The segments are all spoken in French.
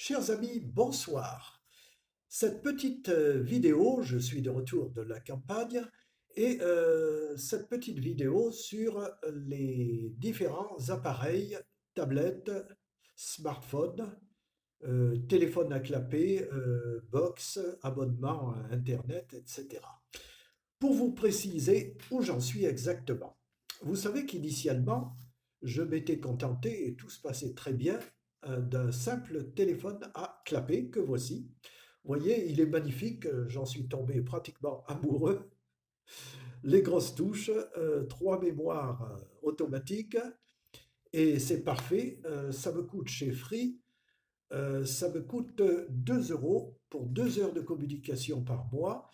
Chers amis, bonsoir. Cette petite vidéo, je suis de retour de la campagne, et cette petite vidéo sur les différents appareils, tablettes, smartphones, téléphones à clapet, box, abonnement à Internet, etc. Pour vous préciser où j'en suis exactement. Vous savez qu'initialement, je m'étais contenté, et tout se passait très bien, d'un simple téléphone à clapet que voici. Vous voyez, il est magnifique, j'en suis tombé pratiquement amoureux. Les grosses touches, trois mémoires automatiques, et c'est parfait. Ça me coûte chez Free, ça me coûte 2 euros pour 2 heures de communication par mois.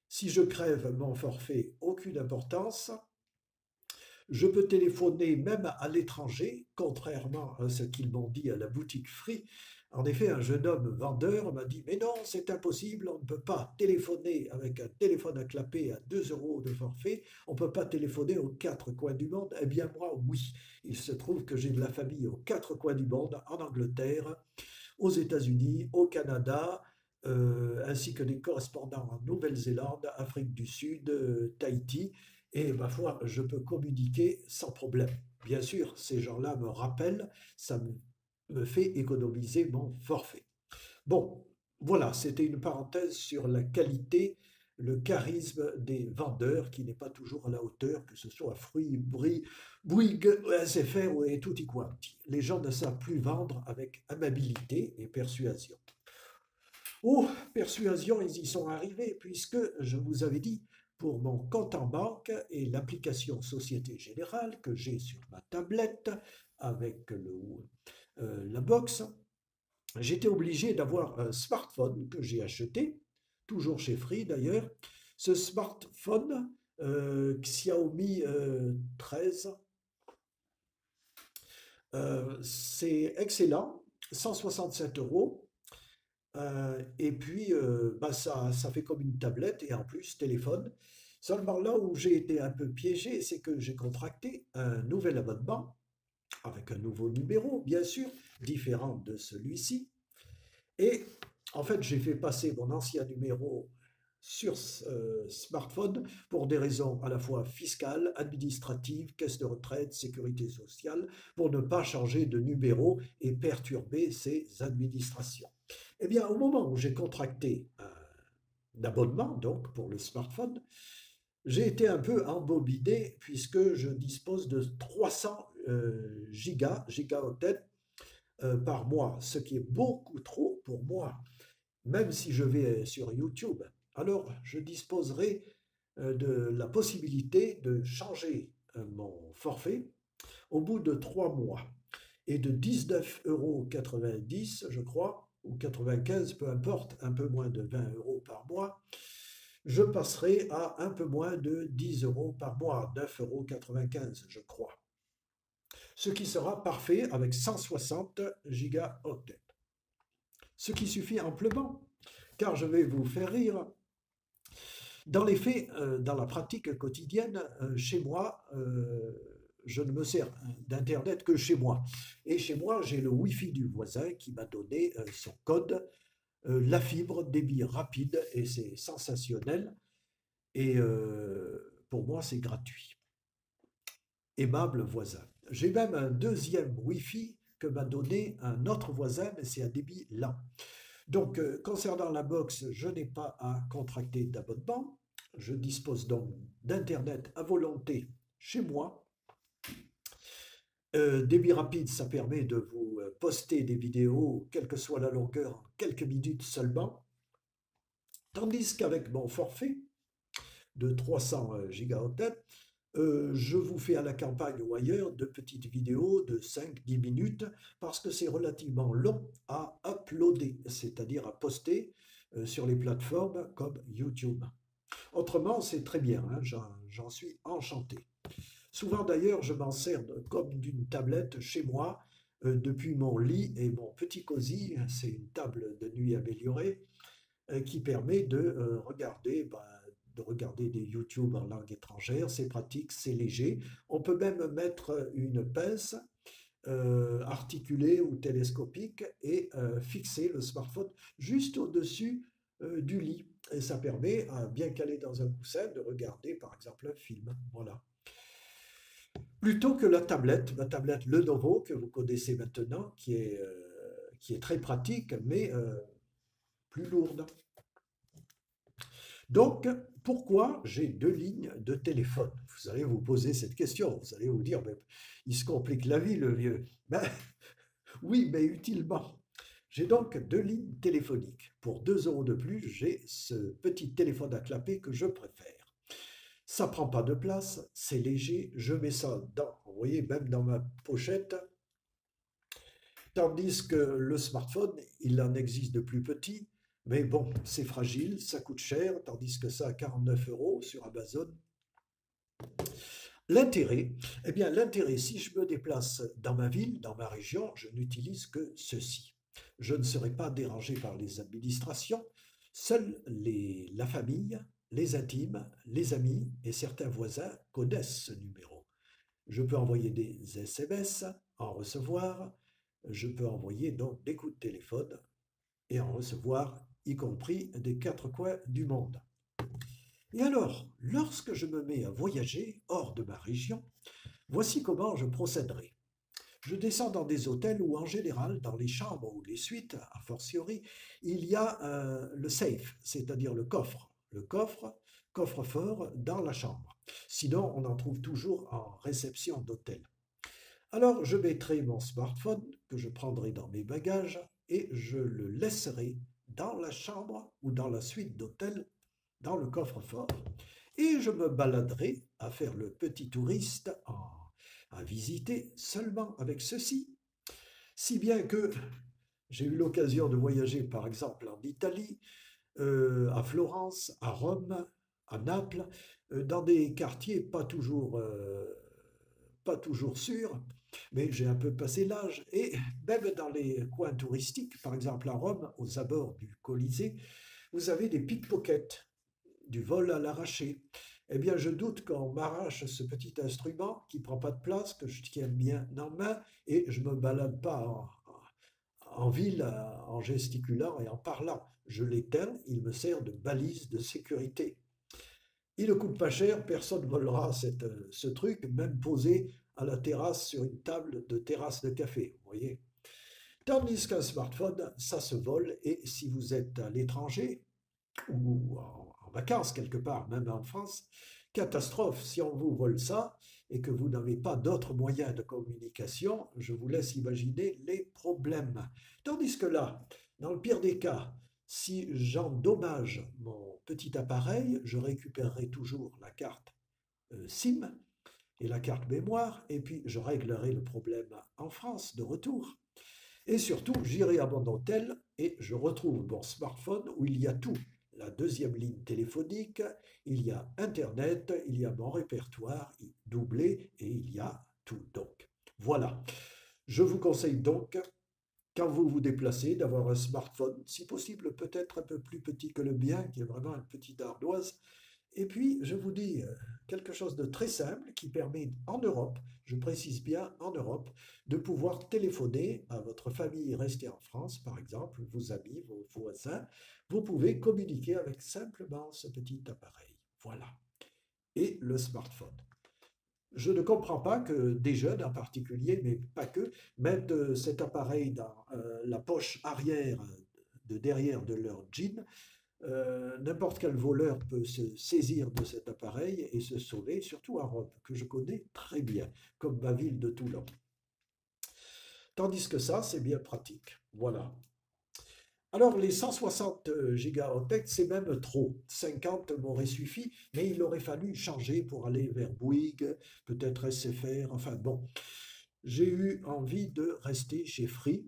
Si je crève mon forfait, aucune importance. Je peux téléphoner même à l'étranger, contrairement à ce qu'ils m'ont dit à la boutique Free. En effet, un jeune homme vendeur m'a dit: mais non, c'est impossible, on ne peut pas téléphoner avec un téléphone à clapet à 2 euros de forfait, on ne peut pas téléphoner aux quatre coins du monde. Eh bien, moi, oui. Il se trouve que j'ai de la famille aux quatre coins du monde, en Angleterre, aux États-Unis, au Canada, ainsi que des correspondants en Nouvelle-Zélande, Afrique du Sud, Tahiti. Et ma foi, je peux communiquer sans problème. Bien sûr, ces gens-là me rappellent, ça me fait économiser mon forfait. Bon, voilà, c'était une parenthèse sur la qualité, le charisme des vendeurs qui n'est pas toujours à la hauteur, que ce soit Fruits, Bouygues, SFR et tutti quanti. Les gens ne savent plus vendre avec amabilité et persuasion. Oh, persuasion, ils y sont arrivés, puisque je vous avais dit, pour mon compte en banque et l'application Société Générale que j'ai sur ma tablette avec la box, j'étais obligé d'avoir un smartphone que j'ai acheté, toujours chez Free d'ailleurs. Ce smartphone Xiaomi 13, c'est excellent, 167 euros. Et puis, bah, ça fait comme une tablette et en plus téléphone. Seulement là où j'ai été un peu piégé, c'est que j'ai contracté un nouvel abonnement avec un nouveau numéro, bien sûr, différent de celui-ci. Et en fait, j'ai fait passer mon ancien numéro sur smartphone pour des raisons à la fois fiscales, administratives, caisse de retraite, sécurité sociale, pour ne pas changer de numéro et perturber ces administrations. Eh bien, au moment où j'ai contracté un abonnement, donc pour le smartphone, j'ai été un peu embobiné puisque je dispose de 300 gigaoctets par mois, ce qui est beaucoup trop pour moi, même si je vais sur YouTube. Alors, je disposerai de la possibilité de changer mon forfait au bout de 3 mois et de 19,90 €, je crois, ou 95, peu importe, un peu moins de 20 euros par mois, je passerai à un peu moins de 10 euros par mois, 9,95 €, je crois. Ce qui sera parfait avec 160 gigaoctets. Ce qui suffit amplement, car je vais vous faire rire. Dans les faits, dans la pratique quotidienne, chez moi, je ne me sers d'Internet que chez moi. Et chez moi, j'ai le Wi-Fi du voisin qui m'a donné son code, la fibre, débit rapide, et c'est sensationnel. Et pour moi, c'est gratuit. Aimable voisin. J'ai même un deuxième Wi-Fi que m'a donné un autre voisin, mais c'est un débit lent. Donc, concernant la box, je n'ai pas à contracter d'abonnement. Je dispose donc d'Internet à volonté chez moi. Débit rapide, ça permet de vous poster des vidéos, quelle que soit la longueur, en quelques minutes seulement. Tandis qu'avec mon forfait de 300 gigaoctets, je vous fais à la campagne ou ailleurs de petites vidéos de 5-10 minutes parce que c'est relativement long à uploader, c'est-à-dire à poster sur les plateformes comme YouTube. Autrement, c'est très bien, hein, j'en suis enchanté. Souvent d'ailleurs, je m'en sers comme d'une tablette chez moi, depuis mon lit et mon petit cosy, c'est une table de nuit améliorée, qui permet de regarder des YouTube en langue étrangère. C'est pratique, c'est léger. On peut même mettre une pince articulé ou télescopique et fixer le smartphone juste au-dessus du lit. Et ça permet, bien calé dans un coussin, de regarder par exemple un film. Voilà. Plutôt que la tablette Lenovo que vous connaissez maintenant, qui est très pratique, mais plus lourde. Donc, pourquoi j'ai deux lignes de téléphone? Vous allez vous poser cette question. Vous allez vous dire, mais il se complique la vie, le vieux. Ben, oui, mais utilement. J'ai donc deux lignes téléphoniques. Pour 2 euros de plus, j'ai ce petit téléphone à clapper que je préfère. Ça prend pas de place, c'est léger, je mets ça dans, vous voyez, même dans ma pochette, tandis que le smartphone, il en existe de plus petits, mais bon, c'est fragile, ça coûte cher, tandis que ça à 49 euros sur Amazon. L'intérêt, eh bien l'intérêt, si je me déplace dans ma ville, dans ma région, je n'utilise que ceci. Je ne serai pas dérangé par les administrations, seuls la famille, les intimes, les amis et certains voisins connaissent ce numéro. Je peux envoyer des SMS, en recevoir, je peux envoyer donc des coups de téléphone et en recevoir, y compris des quatre coins du monde. Et alors, lorsque je me mets à voyager hors de ma région, voici comment je procéderai. Je descends dans des hôtels où, en général, dans les chambres ou les suites, a fortiori, il y a le safe, c'est-à-dire coffre-fort dans la chambre. Sinon, on en trouve toujours en réception d'hôtel. Alors, je mettrai mon smartphone que je prendrai dans mes bagages et je le laisserai dans la chambre ou dans la suite d'hôtel, dans le coffre-fort. Et je me baladerai à faire le petit touriste à visiter seulement avec ceci. Si bien que j'ai eu l'occasion de voyager par exemple en Italie, à Florence, à Rome, à Naples, dans des quartiers pas toujours sûrs, mais j'ai un peu passé l'âge. Et même dans les coins touristiques, par exemple à Rome, aux abords du Colisée, vous avez des pickpockets, du vol à l'arraché. Eh bien, je doute qu'on m'arrache ce petit instrument qui ne prend pas de place, que je tiens bien en main, et je ne me balade pas en ville en gesticulant et en parlant. Je l'éteins, il me sert de balise de sécurité. Il ne coûte pas cher, personne ne volera ce truc, même posé à la terrasse sur une table de terrasse de café, vous voyez. Tandis qu'un smartphone, ça se vole, et si vous êtes à l'étranger, ou en vacances quelque part, même en France, catastrophe, si on vous vole ça et que vous n'avez pas d'autres moyens de communication, je vous laisse imaginer les problèmes. Tandis que là, dans le pire des cas, si j'endommage mon petit appareil, je récupérerai toujours la carte SIM et la carte mémoire, et puis je réglerai le problème en France de retour. Et surtout, j'irai à mon hôtel et je retrouve mon smartphone où il y a tout. La deuxième ligne téléphonique, il y a Internet, il y a mon répertoire doublé et il y a tout. Donc, voilà. Je vous conseille donc, quand vous vous déplacez, d'avoir un smartphone, si possible peut-être un peu plus petit que le mien, qui est vraiment une petite ardoise. Et puis, je vous dis quelque chose de très simple qui permet en Europe, je précise bien en Europe, de pouvoir téléphoner à votre famille restée en France, par exemple, vos amis, vos voisins. Vous pouvez communiquer avec simplement ce petit appareil. Voilà. Et le smartphone. Je ne comprends pas que des jeunes en particulier, mais pas que, mettent cet appareil dans la poche arrière de derrière de leur jean. N'importe quel voleur peut se saisir de cet appareil et se sauver, surtout à Rome, que je connais très bien, comme ma ville de Toulon. Tandis que ça, c'est bien pratique. Voilà. Alors, les 160 gigaoctets, c'est même trop. 50 m'aurait suffi, mais il aurait fallu changer pour aller vers Bouygues, peut-être SFR, enfin bon. J'ai eu envie de rester chez Free.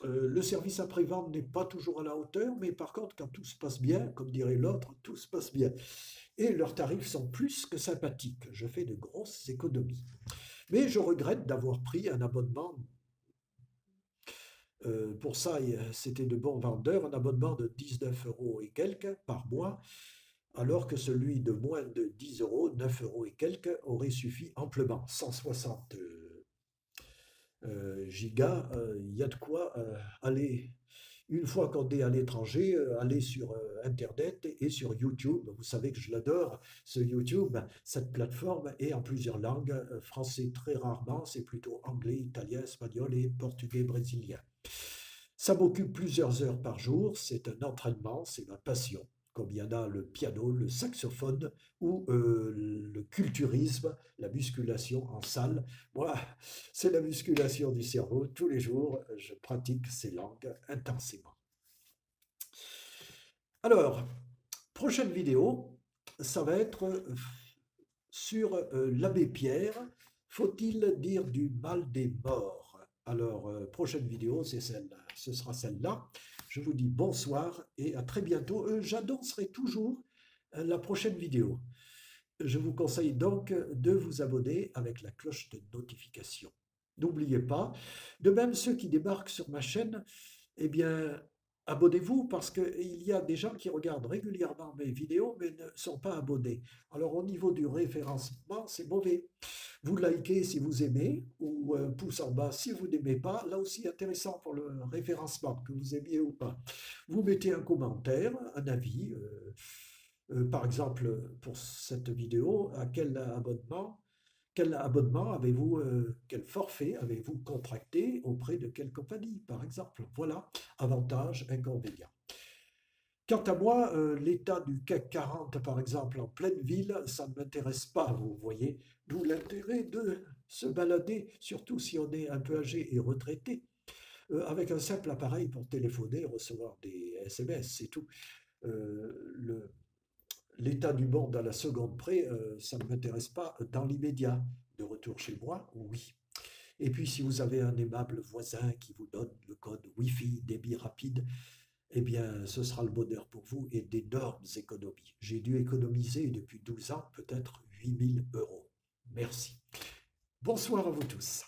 Le service après-vente n'est pas toujours à la hauteur, mais par contre, quand tout se passe bien, comme dirait l'autre, tout se passe bien. Et leurs tarifs sont plus que sympathiques. Je fais de grosses économies. Mais je regrette d'avoir pris un abonnement. Pour ça, c'était de bons vendeurs, un abonnement de 19 euros et quelques par mois, alors que celui de moins de 10 euros, 9 euros et quelques, aurait suffi amplement. 160 gigas, il y a de quoi aller, une fois qu'on est à l'étranger, aller sur Internet et sur YouTube. Vous savez que je l'adore, ce YouTube, cette plateforme est en plusieurs langues, français très rarement, c'est plutôt anglais, italien, espagnol et portugais brésilien. Ça m'occupe plusieurs heures par jour, c'est un entraînement, c'est ma passion. Comme il y en a le piano, le saxophone ou le culturisme, la musculation en salle. Moi, c'est la musculation du cerveau. Tous les jours, je pratique ces langues intensément. Alors, prochaine vidéo, ça va être sur l'abbé Pierre. Faut-il dire du mal des morts? Alors, prochaine vidéo, c'est celle, ce sera celle-là. Je vous dis bonsoir et à très bientôt. J'annoncerai toujours la prochaine vidéo. Je vous conseille donc de vous abonner avec la cloche de notification. N'oubliez pas, de même ceux qui débarquent sur ma chaîne, eh bien, abonnez-vous parce qu'il y a des gens qui regardent régulièrement mes vidéos mais ne sont pas abonnés. Alors au niveau du référencement, c'est mauvais. Vous likez si vous aimez ou pouce en bas si vous n'aimez pas. Là aussi intéressant pour le référencement, que vous aimiez ou pas. Vous mettez un commentaire, un avis. Par exemple, pour cette vidéo, à quel abonnement avez-vous, quel forfait avez-vous contracté auprès de quelle compagnie, par exemple? Voilà, avantages, inconvénients. Quant à moi, l'état du CAC 40, par exemple, en pleine ville, ça ne m'intéresse pas, vous voyez. D'où l'intérêt de se balader, surtout si on est un peu âgé et retraité, avec un simple appareil pour téléphoner, recevoir des SMS, c'est tout. Le, L'état du monde à la seconde près, ça ne m'intéresse pas dans l'immédiat. De retour chez moi, oui. Et puis si vous avez un aimable voisin qui vous donne le code Wi-Fi débit rapide, eh bien ce sera le bonheur pour vous et d'énormes économies. J'ai dû économiser depuis 12 ans peut-être 8 000 euros. Merci. Bonsoir à vous tous.